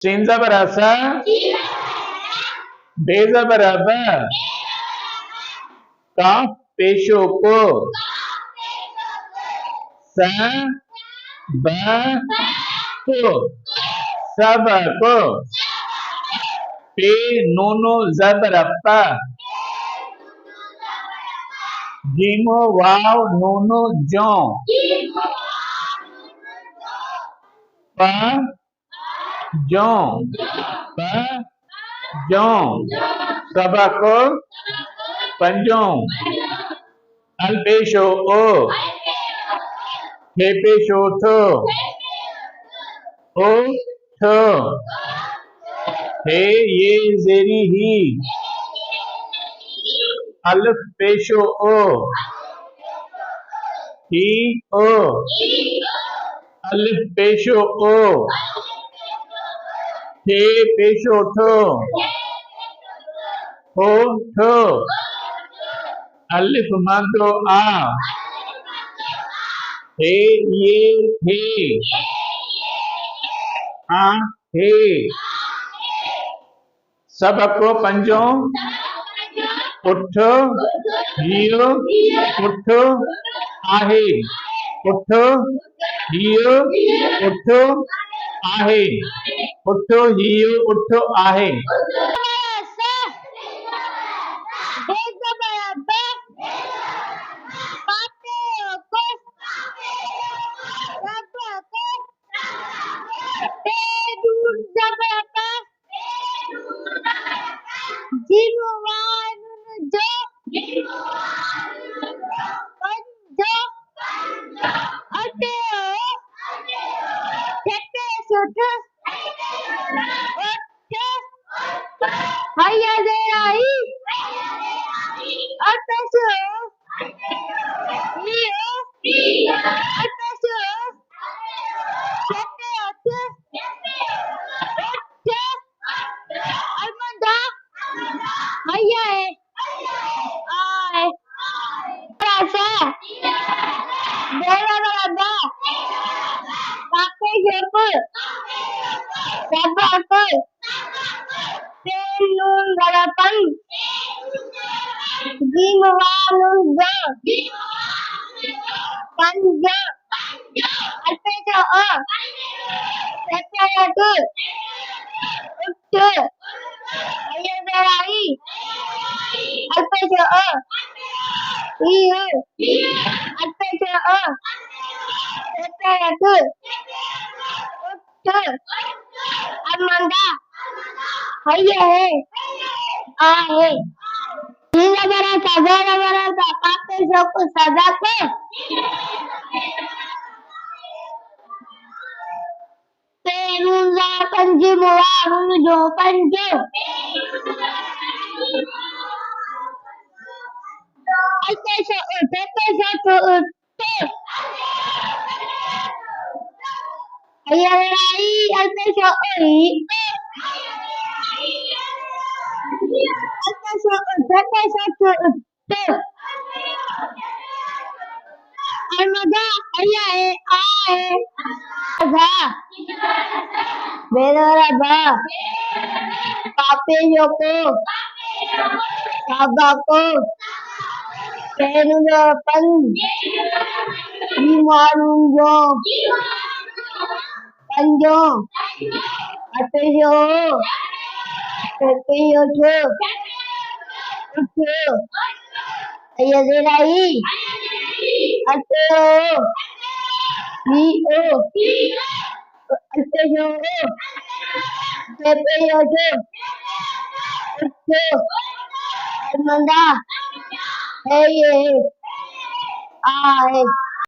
Sin ज़बर सा, बे ज़बर ब, काफ पेशो को, स ब को, सबको, पे नूनो ज़बर पा, जीमो वाव नूनो जो, प जो, प जो, सबको पंजो, अल पेशो ओ, हे पेशो थो, ओ थो, हे ये जेरी ही, अलिफ पेशो ओ, ही ओ, अलिफ पेशो ओ, थे पेशो थो, हो थो, अलिफ मदो आ, हे ये थे, आ हे, सबको पंजो, उठ, हियो, उठ, आहे, उठ, हियो, उठ, आहे, उठ, हियो, उठ, आहे। Hey,